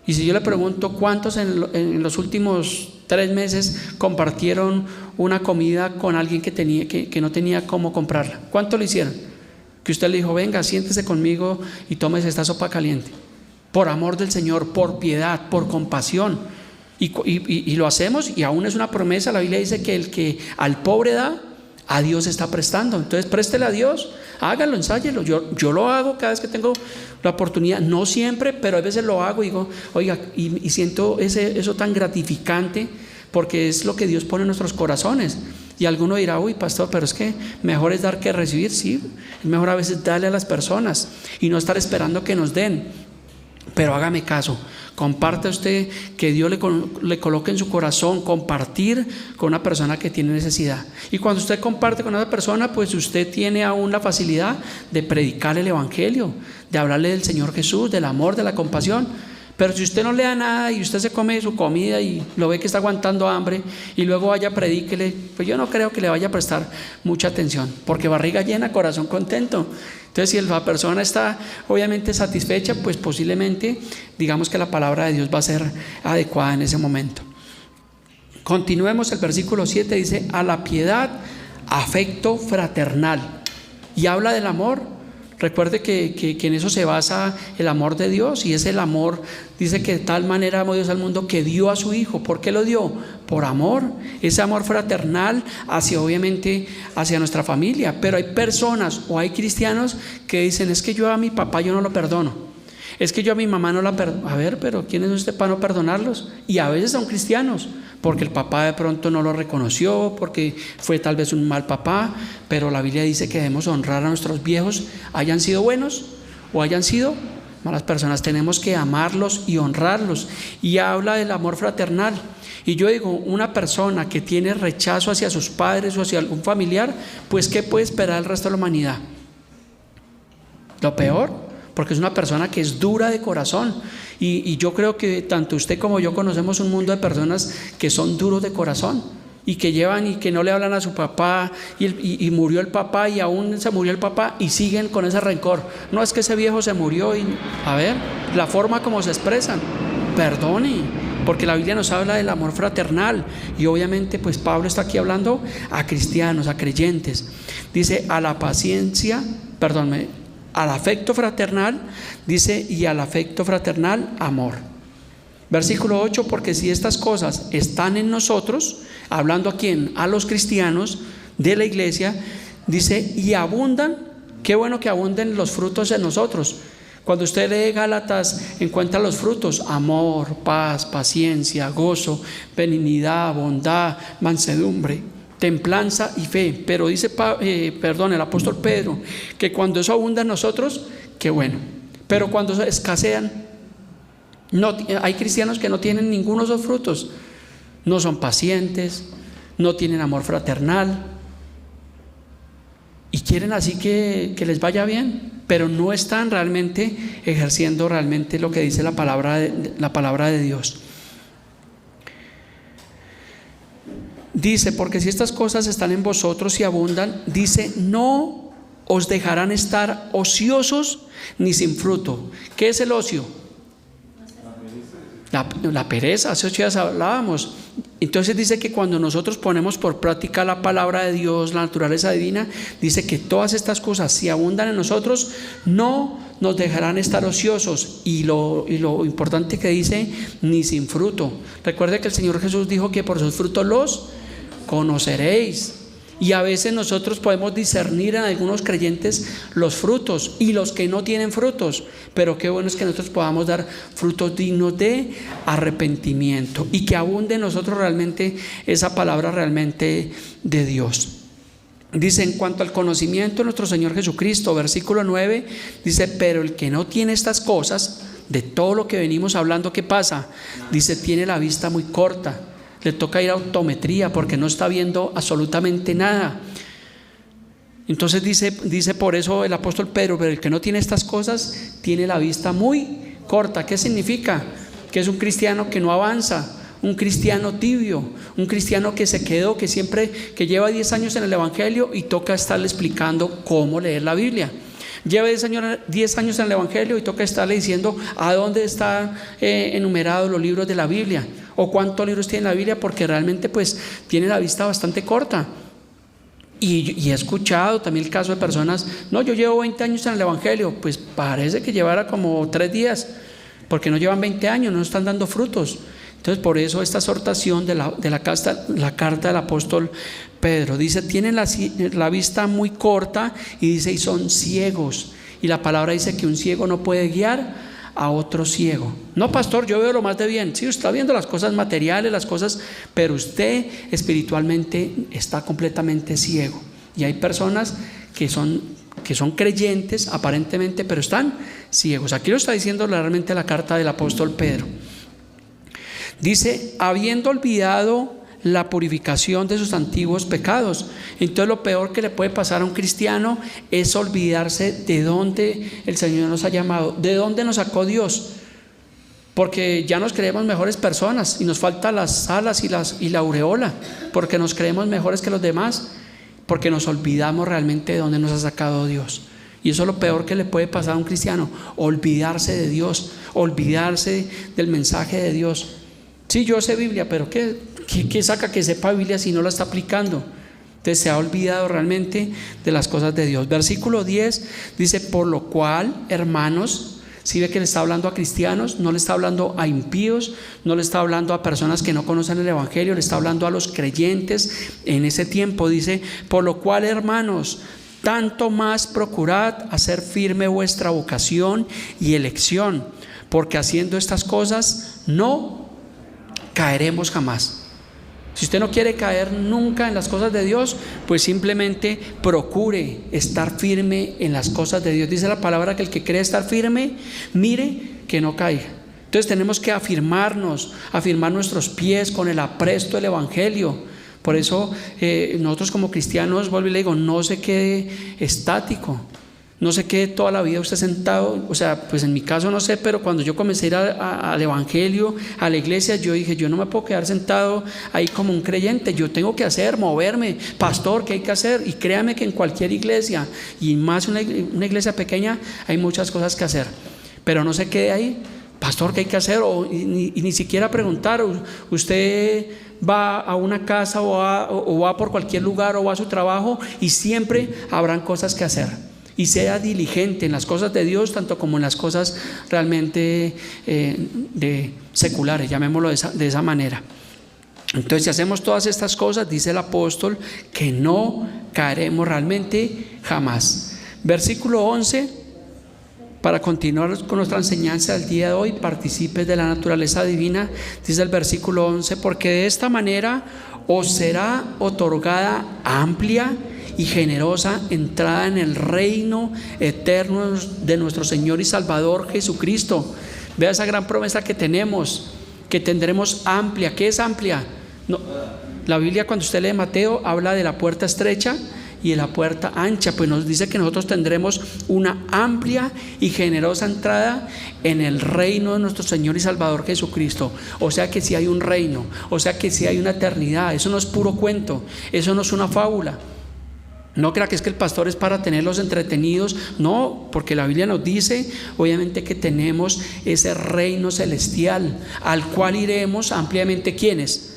Y si yo le pregunto cuántos en los últimos 3 meses compartieron una comida con alguien que no tenía cómo comprarla, ¿cuánto lo hicieron? Que usted le dijo, venga, siéntese conmigo y tómese esta sopa caliente, por amor del Señor, por piedad, por compasión. Y lo hacemos, y aún es una promesa. La Biblia dice que el que al pobre da, a Dios está prestando. Entonces préstele a Dios, hágalo, ensáyelo. Yo lo hago cada vez que tengo la oportunidad, no siempre, pero a veces lo hago y digo, oiga, y siento eso tan gratificante, porque es lo que Dios pone en nuestros corazones. Y alguno dirá, uy, pastor, pero es que mejor es dar que recibir. Sí, es mejor a veces darle a las personas y no estar esperando que nos den. Pero hágame caso, comparte usted, que Dios le coloque en su corazón compartir con una persona que tiene necesidad. Y cuando usted comparte con esa persona, pues usted tiene aún la facilidad de predicar el evangelio, de hablarle del Señor Jesús, del amor, de la compasión. Pero si usted no le da nada y usted se come su comida y lo ve que está aguantando hambre y luego vaya, predíquele, pues yo no creo que le vaya a prestar mucha atención, porque barriga llena, corazón contento. Entonces, si la persona está obviamente satisfecha, pues posiblemente digamos que la palabra de Dios va a ser adecuada en ese momento. Continuemos, el versículo 7 dice, a la piedad, afecto fraternal, y habla del amor. Recuerde que en eso se basa el amor de Dios, y es el amor, dice que de tal manera amó Dios al mundo que dio a su Hijo. ¿Por qué lo dio? Por amor, ese amor fraternal obviamente hacia nuestra familia. Pero hay personas o hay cristianos que dicen, es que yo a mi papá yo no lo perdono, es que yo a mi mamá no la perdono. A ver, pero ¿quién es usted para no perdonarlos? Y a veces son cristianos, porque el papá de pronto no lo reconoció, porque fue tal vez un mal papá. Pero la Biblia dice que debemos honrar a nuestros viejos, hayan sido buenos o hayan sido malas personas. Tenemos que amarlos y honrarlos. Y habla del amor fraternal. Y yo digo, una persona que tiene rechazo hacia sus padres o hacia algún familiar, pues ¿qué puede esperar el resto de la humanidad? Lo peor, porque es una persona que es dura de corazón. Y yo creo que tanto usted como yo conocemos un mundo de personas que son duros de corazón y que llevan y que no le hablan a su papá, y murió el papá y aún se murió el papá y siguen con ese rencor. No, es que ese viejo se murió. Y a ver, la forma como se expresan, perdone, porque la Biblia nos habla del amor fraternal, y obviamente pues Pablo está aquí hablando a cristianos, a creyentes. Dice a la paciencia, al afecto fraternal, dice, y al afecto fraternal, amor. Versículo 8, porque si estas cosas están en nosotros, hablando a quién, a los cristianos de la iglesia, dice, y abundan, qué bueno que abunden los frutos en nosotros. Cuando usted lee Gálatas, encuentra los frutos: amor, paz, paciencia, gozo, benignidad, bondad, mansedumbre, templanza y fe. Pero dice el apóstol Pedro, que cuando eso abunda en nosotros, qué bueno. Pero cuando escasean, hay cristianos que no tienen ninguno de esos frutos. No son pacientes, no tienen amor fraternal, y quieren así que les vaya bien, pero no están realmente ejerciendo realmente lo que dice la palabra de Dios. Dice, porque si estas cosas están en vosotros y abundan, dice, no os dejarán estar ociosos ni sin fruto. ¿Qué es el ocio? La pereza, hace 8 días hablábamos. Entonces dice que cuando nosotros ponemos por práctica la palabra de Dios, la naturaleza divina, dice que todas estas cosas, si abundan en nosotros, no nos dejarán estar ociosos. Y lo importante que dice, ni sin fruto. Recuerde que el Señor Jesús dijo que por sus frutos los conoceréis. Y a veces nosotros podemos discernir en algunos creyentes los frutos y los que no tienen frutos, pero qué bueno es que nosotros podamos dar frutos dignos de arrepentimiento y que abunde en nosotros realmente esa palabra realmente de Dios. Dice, en cuanto al conocimiento de nuestro Señor Jesucristo, versículo 9, dice, pero el que no tiene estas cosas, de todo lo que venimos hablando, ¿qué pasa? Dice, tiene la vista muy corta, le toca ir a optometría porque no está viendo absolutamente nada. Entonces dice por eso el apóstol Pedro, pero el que no tiene estas cosas tiene la vista muy corta. ¿Qué significa? Que es un cristiano que no avanza, un cristiano tibio, un cristiano que se quedó, que lleva 10 años en el Evangelio y toca estarle explicando cómo leer la Biblia. Lleva 10 años en el Evangelio y toca estarle diciendo a dónde están enumerados los libros de la Biblia o cuántos libros tiene la Biblia, porque realmente pues tiene la vista bastante corta. Y he escuchado también el caso de personas, no, yo llevo 20 años en el Evangelio, pues parece que llevara como 3 días, porque no llevan 20 años, no están dando frutos. Entonces por eso esta exhortación de la carta del apóstol Pedro, dice, tienen la vista muy corta, y dice, y son ciegos, y la palabra dice que un ciego no puede guiar a otro ciego. No, pastor, yo veo lo más de bien. Sí, usted está viendo las cosas materiales, las cosas, pero usted espiritualmente está completamente ciego. Y hay personas que son creyentes aparentemente, pero están ciegos. Aquí lo está diciendo realmente la carta del apóstol Pedro. Dice, habiendo olvidado la purificación de sus antiguos pecados. Entonces lo peor que le puede pasar a un cristiano es olvidarse de dónde el Señor nos ha llamado, de dónde nos sacó Dios, porque ya nos creemos mejores personas y nos faltan las alas y la aureola, porque nos creemos mejores que los demás, porque nos olvidamos realmente de dónde nos ha sacado Dios. Y eso es lo peor que le puede pasar a un cristiano, olvidarse de Dios, olvidarse del mensaje de Dios. Sí, yo sé Biblia, pero ¿qué saca que sepa Biblia si no la está aplicando? Entonces se ha olvidado realmente de las cosas de Dios. Versículo 10 dice, por lo cual, hermanos, si ve que le está hablando a cristianos, no le está hablando a impíos, no le está hablando a personas que no conocen el Evangelio, le está hablando a los creyentes en ese tiempo. Dice, por lo cual, hermanos, tanto más procurad hacer firme vuestra vocación y elección, porque haciendo estas cosas no caeremos jamás. Si usted no quiere caer nunca en las cosas de Dios, pues simplemente procure estar firme en las cosas de Dios. Dice la palabra que el que cree estar firme, mire que no caiga. Entonces tenemos que afirmar nuestros pies con el apresto del Evangelio. Por eso nosotros como cristianos, vuelvo y le digo, no se quede estático. No se quede toda la vida usted sentado. O sea, pues en mi caso no sé, pero cuando yo comencé a ir al Evangelio, a la iglesia, yo dije, yo no me puedo quedar sentado ahí como un creyente. Yo tengo que moverme. Pastor, ¿qué hay que hacer? Y créame que en cualquier iglesia, y más una iglesia pequeña, hay muchas cosas que hacer. Pero no se quede ahí. Pastor, ¿qué hay que hacer? Y ni siquiera preguntar. Usted va a una casa o va por cualquier lugar o va a su trabajo, y siempre habrán cosas que hacer. Y sea diligente en las cosas de Dios, tanto como en las cosas realmente seculares, llamémoslo de esa manera. Entonces, si hacemos todas estas cosas, dice el apóstol, que no caeremos realmente jamás. Versículo 11, para continuar con nuestra enseñanza del día de hoy, participes de la naturaleza divina. Dice el versículo 11, porque de esta manera os será otorgada amplia y generosa entrada en el reino eterno de nuestro Señor y Salvador Jesucristo. Vea esa gran promesa que tenemos, que tendremos amplia. ¿Qué es amplia? No, la Biblia, cuando usted lee Mateo, habla de la puerta estrecha y de la puerta ancha. Pues nos dice que nosotros tendremos una amplia y generosa entrada en el reino de nuestro Señor y Salvador Jesucristo. O sea que si hay un reino, o sea que si hay una eternidad. Eso no es puro cuento, eso no es una fábula. No crea que es que el pastor es para tenerlos entretenidos. No, porque la Biblia nos dice obviamente que tenemos ese reino celestial al cual iremos ampliamente. ¿Quiénes?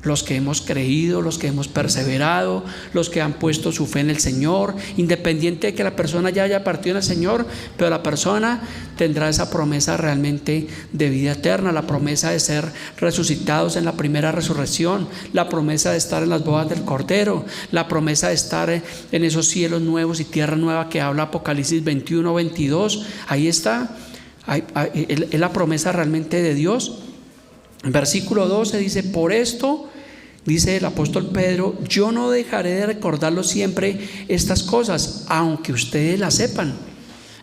Los que hemos creído, los que hemos perseverado, los que han puesto su fe en el Señor, independiente de que la persona ya haya partido en el Señor, pero la persona tendrá esa promesa realmente de vida eterna, la promesa de ser resucitados en la primera resurrección, la promesa de estar en las bodas del Cordero, la promesa de estar en esos cielos nuevos y tierra nueva que habla Apocalipsis 21, 22. Ahí está, es la promesa realmente de Dios. En versículo 12 dice, por esto, dice el apóstol Pedro, yo no dejaré de recordarlo siempre estas cosas, aunque ustedes las sepan.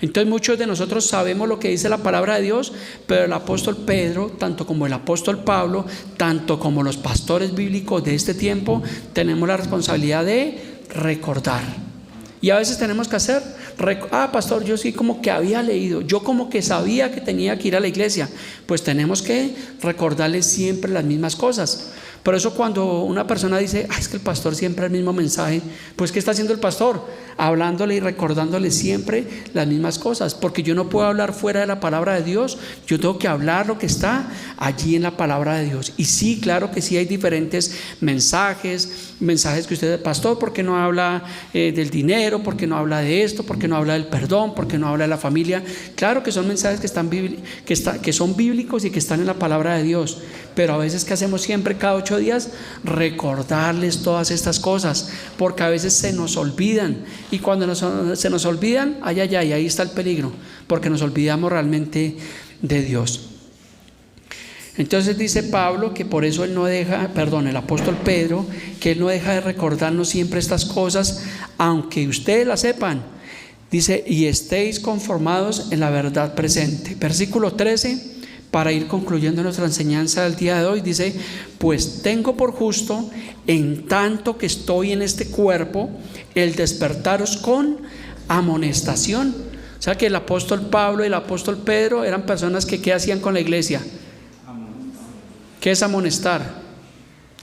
Entonces muchos de nosotros sabemos lo que dice la palabra de Dios, pero el apóstol Pedro, tanto como el apóstol Pablo, tanto como los pastores bíblicos de este tiempo, tenemos la responsabilidad de recordar. Y a veces tenemos que hacer, pastor, yo sí como que había leído, yo como que sabía que tenía que ir a la iglesia. Pues tenemos que recordarles siempre las mismas cosas. Por eso cuando una persona dice, es que el pastor siempre el mismo mensaje, pues ¿qué está haciendo el pastor? Hablándole y recordándole siempre las mismas cosas, porque yo no puedo hablar fuera de la palabra de Dios, yo tengo que hablar lo que está allí en la palabra de Dios. Y sí, claro que sí hay diferentes mensajes que usted, pastor, ¿por qué no habla del dinero? ¿Por qué no habla de esto? ¿Por qué no habla del perdón? ¿Por qué no habla de la familia? Claro que son mensajes que son bíblicos y que están en la palabra de Dios, pero a veces, ¿qué hacemos siempre cada 8 días? Recordarles todas estas cosas, porque a veces se nos olvidan. Y cuando se nos olvidan, ahí está el peligro, porque nos olvidamos realmente de Dios. Entonces dice Pablo que por eso el apóstol Pedro, que él no deja de recordarnos siempre estas cosas, aunque ustedes las sepan. Dice, y estéis conformados en la verdad presente. Versículo 13, para ir concluyendo nuestra enseñanza del día de hoy, dice, pues tengo por justo, en tanto que estoy en este cuerpo, el despertaros con amonestación. O sea que el apóstol Pablo y el apóstol Pedro eran personas que ¿qué hacían con la iglesia? ¿Qué es amonestar?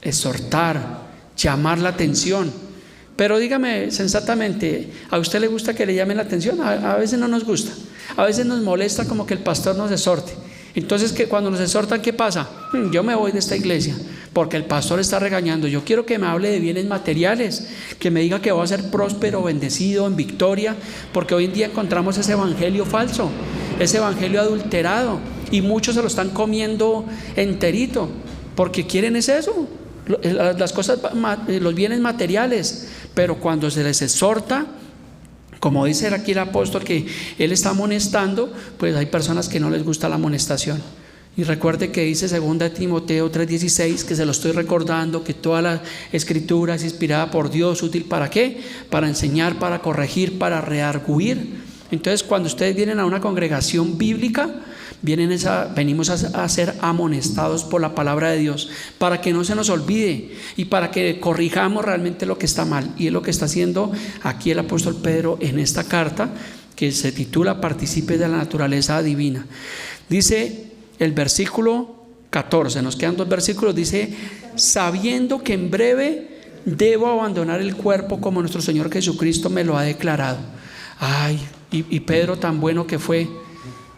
Exhortar, llamar la atención. Pero dígame sensatamente, ¿a usted le gusta que le llamen la atención? A veces no nos gusta, a veces nos molesta como que el pastor nos exhorte. Entonces, que cuando nos exhortan, ¿qué pasa? Yo me voy de esta iglesia porque el pastor está regañando. Yo quiero que me hable de bienes materiales, que me diga que voy a ser próspero, bendecido, en victoria, porque hoy en día encontramos ese evangelio falso, ese evangelio adulterado, y muchos se lo están comiendo enterito, porque quieren es eso, las cosas, los bienes materiales. Pero cuando se les exhorta, como dice aquí el apóstol, que él está amonestando, pues hay personas que no les gusta la amonestación. Y recuerde que dice 2 Timoteo 3:16, que se lo estoy recordando, que toda la escritura es inspirada por Dios, útil ¿para qué? Para enseñar, para corregir, para redarguir. Entonces, cuando ustedes vienen a una congregación bíblica, venimos a ser amonestados por la palabra de Dios, para que no se nos olvide y para que corrijamos realmente lo que está mal. Y es lo que está haciendo aquí el apóstol Pedro en esta carta, que se titula Participe de la naturaleza divina. Dice el versículo 14, nos quedan 2 versículos, dice, sabiendo que en breve debo abandonar el cuerpo como nuestro Señor Jesucristo me lo ha declarado. Y Pedro tan bueno que fue,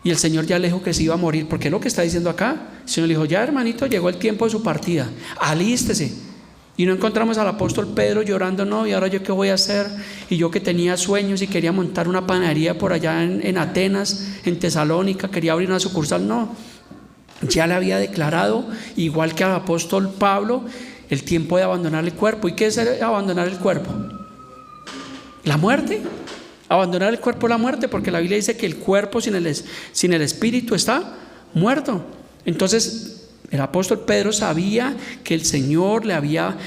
y el Señor ya le dijo que se iba a morir, porque es lo que está diciendo acá. El Señor le dijo, ya hermanito, llegó el tiempo de su partida, alístese. Y no encontramos al apóstol Pedro llorando, no, y ahora yo qué voy a hacer, y yo que tenía sueños y quería montar una panadería por allá en Atenas, en Tesalónica, quería abrir una sucursal. No, ya le había declarado, igual que al apóstol Pablo, el tiempo de abandonar el cuerpo. ¿Y qué es abandonar el cuerpo? La muerte. Abandonar el cuerpo es la muerte, porque la Biblia dice que el cuerpo sin el espíritu está muerto. Entonces el apóstol Pedro sabía que el Señor le había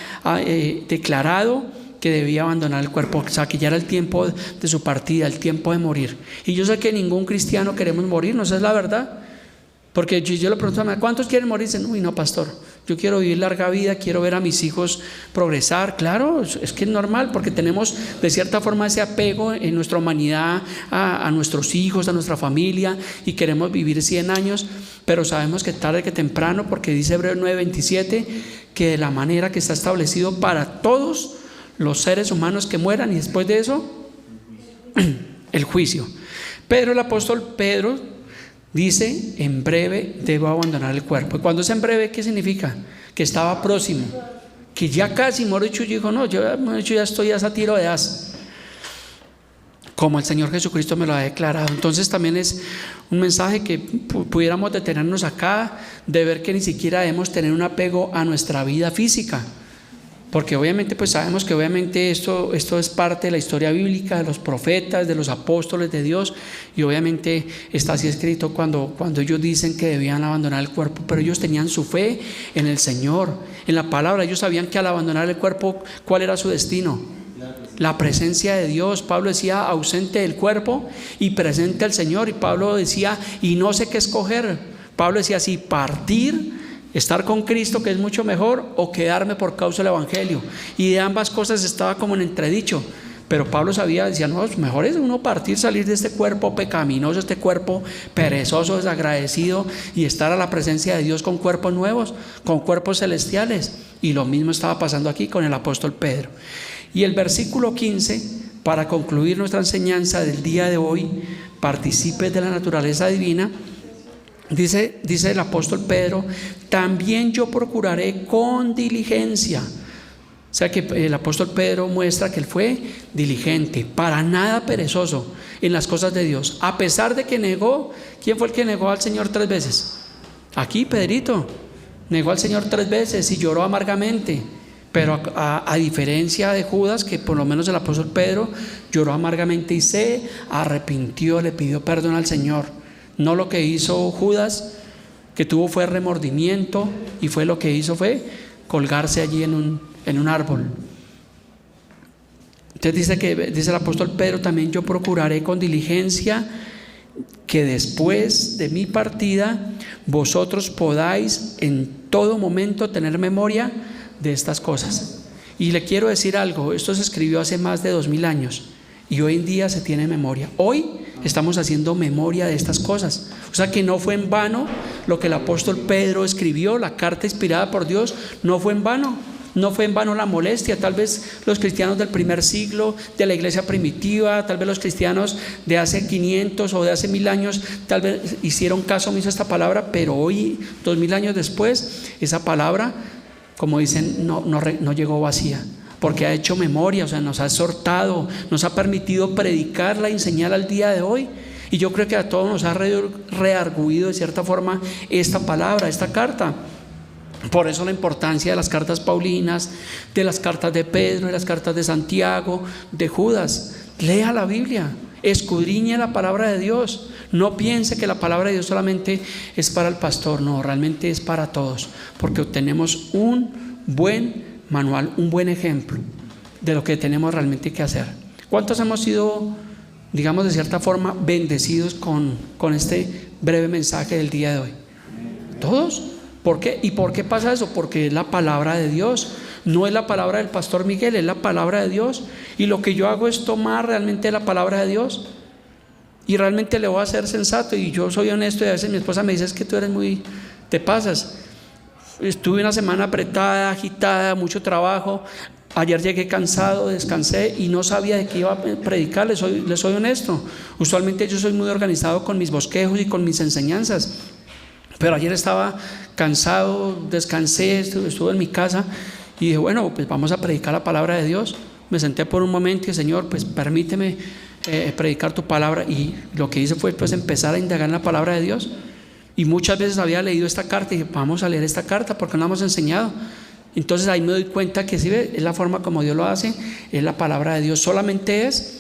declarado que debía abandonar el cuerpo, o sea que ya era el tiempo de su partida, el tiempo de morir. Y yo sé que ningún cristiano queremos morir, no, esa es la verdad. Porque yo le pregunto a mí, ¿cuántos quieren morir? Dicen, uy, no, pastor, yo quiero vivir larga vida, quiero ver a mis hijos progresar. Claro, es que es normal, porque tenemos de cierta forma ese apego en nuestra humanidad a nuestros hijos, a nuestra familia, y queremos vivir 100 años, pero sabemos que tarde que temprano, porque dice Hebreos 9:27, que de la manera que está establecido para todos los seres humanos que mueran, y después de eso, el juicio. Pero el apóstol Pedro dice, en breve debo abandonar el cuerpo. Y cuando es en breve, ¿qué significa? Que estaba próximo, que ya casi, mejor dicho, dijo, no, yo ya estoy a ese tiro de as, como el Señor Jesucristo me lo ha declarado. Entonces también es un mensaje que pudiéramos detenernos acá, de ver que ni siquiera debemos tener un apego a nuestra vida física, porque obviamente pues sabemos que obviamente esto es parte de la historia bíblica, de los profetas, de los apóstoles de Dios, y obviamente está así escrito cuando ellos dicen que debían abandonar el cuerpo, pero ellos tenían su fe en el Señor, en la palabra. Ellos sabían que al abandonar el cuerpo, ¿cuál era su destino? la presencia de Dios. Pablo decía ausente del cuerpo y presente al Señor. Y Pablo decía, y no sé qué escoger. Pablo decía, si partir, estar con Cristo, que es mucho mejor, o quedarme por causa del Evangelio. Y de ambas cosas estaba como en entredicho. Pero Pablo sabía, decía, no, mejor es uno partir, salir de este cuerpo pecaminoso, este cuerpo perezoso, desagradecido, y estar a la presencia de Dios con cuerpos nuevos, con cuerpos celestiales. Y lo mismo estaba pasando aquí con el apóstol Pedro. Y el versículo 15, para concluir nuestra enseñanza del día de hoy, participes de la naturaleza divina, dice el apóstol Pedro, también yo procuraré con diligencia. O sea que el apóstol Pedro muestra que él fue diligente, para nada perezoso en las cosas de Dios, a pesar de que negó. ¿Quién fue el que negó al Señor 3 veces? Aquí Pedrito negó al Señor 3 veces y lloró amargamente. Pero a diferencia de Judas, que por lo menos el apóstol Pedro lloró amargamente y se arrepintió, le pidió perdón al Señor. No lo que hizo Judas, que tuvo fue remordimiento, y fue lo que hizo fue colgarse allí en un árbol. Entonces dice el apóstol Pedro, también yo procuraré con diligencia que después de mi partida vosotros podáis en todo momento tener memoria de estas cosas. Y le quiero decir algo, esto se escribió hace más de 2000 años y hoy en día se tiene memoria. Hoy estamos haciendo memoria de estas cosas. O sea que no fue en vano lo que el apóstol Pedro escribió, la carta inspirada por Dios, no fue en vano. No fue en vano la molestia. Tal vez los cristianos del primer siglo, de la iglesia primitiva, tal vez los cristianos de hace 500 o de hace 1000 años, tal vez hicieron caso omiso a esta palabra, pero hoy, 2000 años después, esa palabra, como dicen, no llegó vacía, porque ha hecho memoria, o sea, nos ha exhortado, nos ha permitido predicarla y enseñar al día de hoy. Y yo creo que a todos nos ha reargüido de cierta forma esta palabra, esta carta. Por eso la importancia de las cartas paulinas, de las cartas de Pedro, de las cartas de Santiago, de Judas. Lea la Biblia, escudriñe la palabra de Dios. No piense que la palabra de Dios solamente es para el pastor, no, realmente es para todos, porque obtenemos un buen manual, un buen ejemplo de lo que tenemos realmente que hacer. ¿Cuántos hemos sido, digamos de cierta forma, bendecidos con este breve mensaje del día de hoy? ¿Todos? ¿Por qué? ¿Y por qué pasa eso? Porque es la palabra de Dios. No es la palabra del pastor Miguel, es la palabra de Dios. Y lo que yo hago es tomar realmente la palabra de Dios y realmente le voy a ser sensato. Y yo soy honesto, y a veces mi esposa me dice, es que tú eres te pasas. Estuve una semana apretada, agitada, mucho trabajo. Ayer llegué cansado, descansé y no sabía de qué iba a predicar. Les soy honesto. Usualmente yo soy muy organizado con mis bosquejos y con mis enseñanzas, pero ayer estaba cansado, descansé, estuve en mi casa y dije, bueno, pues vamos a predicar la palabra de Dios. Me senté por un momento y, Señor, pues permíteme predicar tu palabra. Y lo que hice fue pues empezar a indagar en la palabra de Dios. Y muchas veces había leído esta carta y dije, vamos a leer esta carta porque no la hemos enseñado. Entonces ahí me doy cuenta que sí, es la forma como Dios lo hace, es la palabra de Dios. Solamente es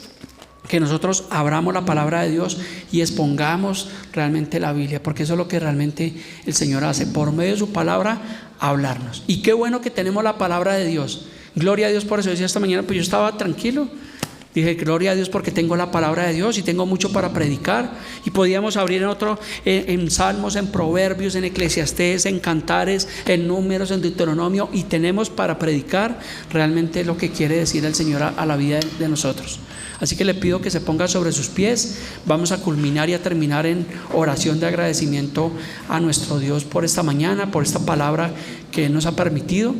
que nosotros abramos la palabra de Dios y expongamos realmente la Biblia, porque eso es lo que realmente el Señor hace, por medio de su palabra, hablarnos. Y qué bueno que tenemos la palabra de Dios. Gloria a Dios por eso. Decía esta mañana, pues yo estaba tranquilo. Dije, gloria a Dios porque tengo la palabra de Dios y tengo mucho para predicar. Y podíamos abrir en Salmos, en Proverbios, en Eclesiastés, en Cantares, en Números, en Deuteronomio, y tenemos para predicar realmente lo que quiere decir el Señor a la vida de nosotros. Así que le pido que se ponga sobre sus pies. Vamos a culminar y a terminar en oración de agradecimiento a nuestro Dios por esta mañana, por esta palabra que Él nos ha permitido.